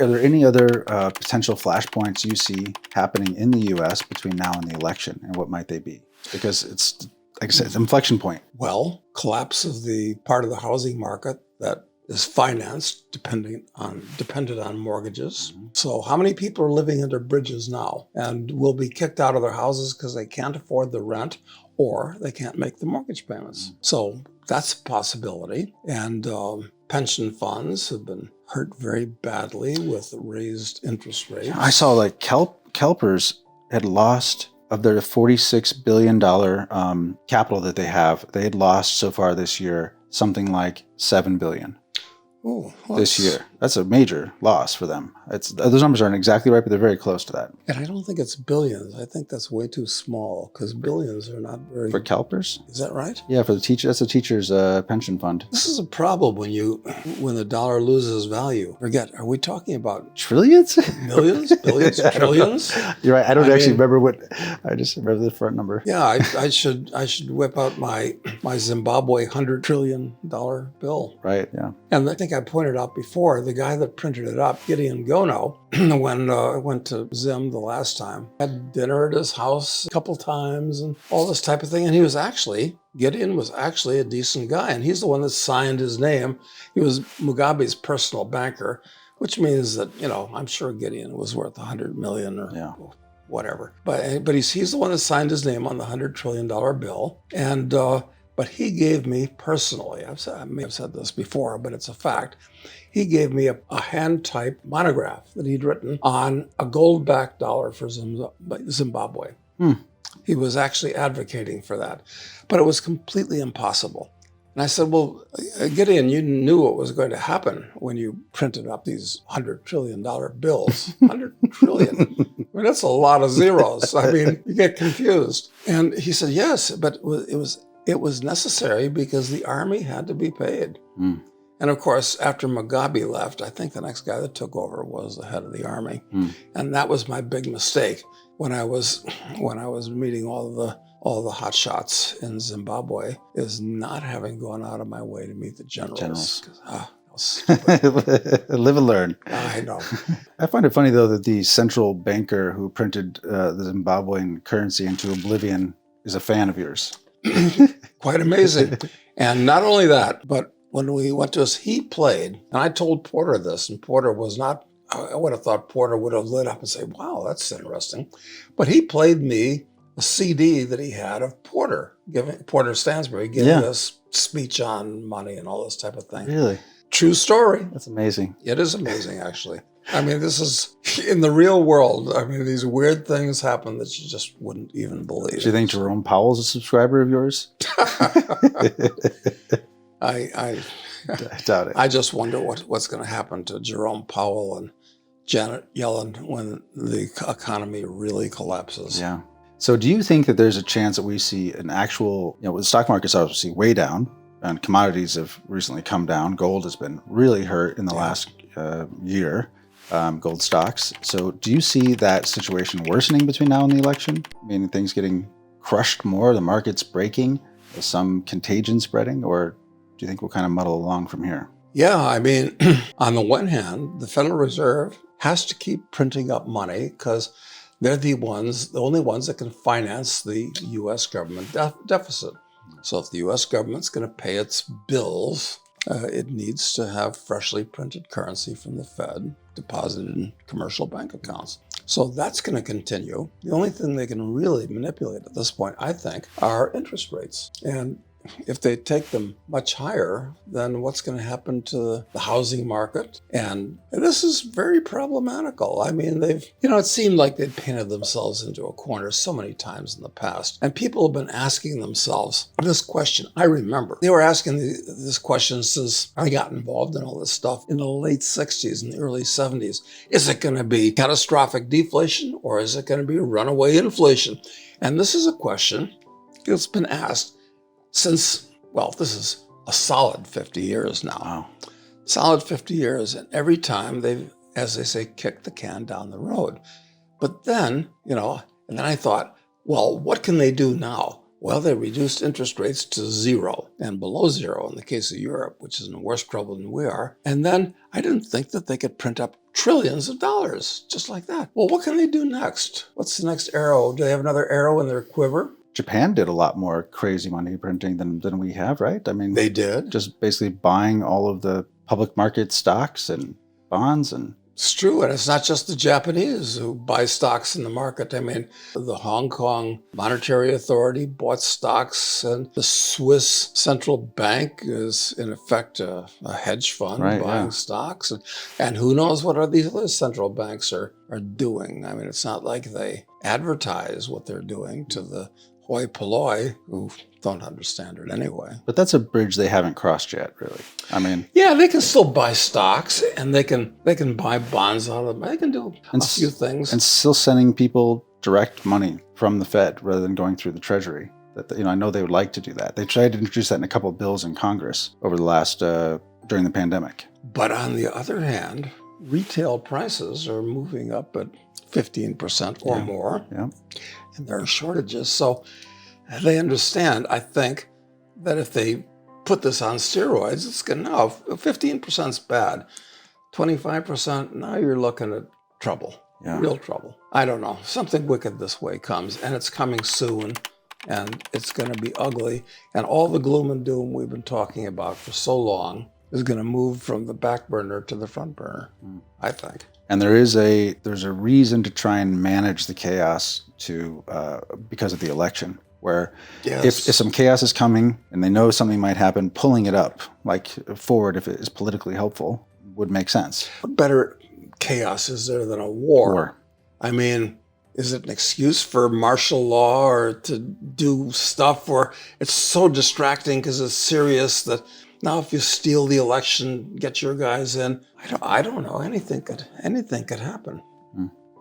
Are there any other potential flashpoints you see happening in the U.S. between now and the election, and what might they be? Because it's, like I said, it's an inflection point. Well, collapse of the part of the housing market that is financed dependent on mortgages. So how many people are living under bridges now and will be kicked out of their houses because they can't afford the rent or they can't make the mortgage payments? So that's a possibility. And pension funds have been hurt very badly with raised interest rates. I saw like CalPERS had lost of their $46 billion capital that they have. They had lost so far this year something like $7 billion. Well, this year. That's a major loss for them. Those numbers aren't exactly right, but they're very close to that. And I don't think it's billions. I think that's way too small because billions are not very... For CalPERS? Is that right? Yeah, for the teacher. That's a teacher's pension fund. This is a problem when the dollar loses value. Forget, are we talking about... Trillions? Millions? Billions? Trillions? You're right. I don't actually remember what... I just remember the front number. Yeah, I should whip out my Zimbabwe $100 trillion bill. Right, yeah. And I think I pointed out before, the guy that printed it up, Gideon Gono, when I went to Zim the last time, had dinner at his house a couple times and all this type of thing. And Gideon was actually a decent guy. And he's the one that signed his name. He was Mugabe's personal banker, which means that, I'm sure Gideon was worth $100 million or whatever. But he's the one that signed his name on the $100 trillion bill. And but he gave me personally, I may have said this before, but it's a fact, he gave me a hand-typed monograph that he'd written on a gold-backed dollar for Zimbabwe. He was actually advocating for that, but it was completely impossible. And I said, well, Gideon, you knew what was going to happen when you printed up these $100 trillion bills. 100 trillion. I mean, that's a lot of zeros. I mean, you get confused. And he said, yes, but it was necessary because the army had to be paid. And of course, after Mugabe left, I think the next guy that took over was the head of the army. And that was my big mistake when I was meeting all the hotshots in Zimbabwe, is not having gone out of my way to meet the generals. Live and learn. I know. I find it funny, though, that the central banker who printed the Zimbabwean currency into oblivion is a fan of yours. Quite amazing. And not only that, but when we went to this, he played, and I told Porter this, and Porter was not, I would have thought Porter would have lit up and say, wow, that's interesting. But he played me a CD that he had of Porter Stansbury giving us speech on money and all this type of thing. Really? True story. That's amazing. It is amazing, actually. I mean, this is in the real world. I mean, these weird things happen that you just wouldn't even believe. Do you think Jerome Powell's a subscriber of yours? I doubt it. I just wonder what's going to happen to Jerome Powell and Janet Yellen when the economy really collapses. Yeah. So do you think that there's a chance that we see an actual, the stock market's obviously way down and commodities have recently come down. Gold has been really hurt in the last year. Gold stocks. So do you see that situation worsening between now and the election? I mean, things getting crushed more, the market's breaking, some contagion spreading, or do you think we'll kind of muddle along from here? Yeah, I mean, on the one hand, the Federal Reserve has to keep printing up money because they're the only ones that can finance the U.S. government deficit. So if the U.S. government's going to pay its bills, it needs to have freshly printed currency from the Fed deposited in commercial bank accounts. So that's going to continue. The only thing they can really manipulate at this point, I think, are interest rates. And if they take them much higher, then what's going to happen to the housing market? And this is very problematical. I mean, it seemed like they'd painted themselves into a corner so many times in the past. And people have been asking themselves this question. I remember they were asking this question since I got involved in all this stuff in the late 60s and the early 70s. Is it going to be catastrophic deflation or is it going to be runaway inflation? And this is a question that's been asked since, this is a solid 50 years now. Wow. Solid 50 years. And every time they've, as they say, kicked the can down the road. But then, and then I thought, what can they do now? Well, they reduced interest rates to zero and below zero in the case of Europe, which is in worse trouble than we are. And then I didn't think that they could print up trillions of dollars just like that. Well, what can they do next? What's the next arrow? Do they have another arrow in their quiver? Japan did a lot more crazy money printing than we have, right? I mean, They did. just basically buying all of the public market stocks and bonds. And It's true, and it's not just the Japanese who buy stocks in the market. I mean, the Hong Kong Monetary Authority bought stocks, and the Swiss Central Bank is, in effect, a hedge fund Right, buying yeah. stocks. And who knows what these other central banks are doing. I mean, it's not like they advertise what they're doing to the hoi polloi who don't understand it anyway. but that's a bridge they haven't crossed yet, really. I mean, Yeah, they can still buy stocks, and they can buy bonds out of them. They can do And a few things. and still sending people direct money from the Fed rather than going through the Treasury. That, you know, I know they would like to do that. They tried to introduce that in a couple of bills in Congress over the last during the pandemic. But on the other hand, retail prices are moving up at 15% or more, Yeah. and there are shortages. So they understand, I think, that if they put this on steroids, it's good enough. 15% is bad. 25%, now you're looking at trouble, Yeah. real trouble. I don't know. Something wicked this way comes, and it's coming soon, and it's going to be ugly. And all the gloom and doom we've been talking about for so long is going to move from the back burner to the front burner, I think. And there's a reason to try and manage the chaos because of the election, where Yes. if some chaos is coming and they know something might happen, pulling it up like forward if it is politically helpful would make sense. What better chaos is there than a war? Or I mean, is it an excuse for martial law or to do stuff where it's so distracting because it's serious that now if you steal the election, get your guys in? I don't know. Anything could happen.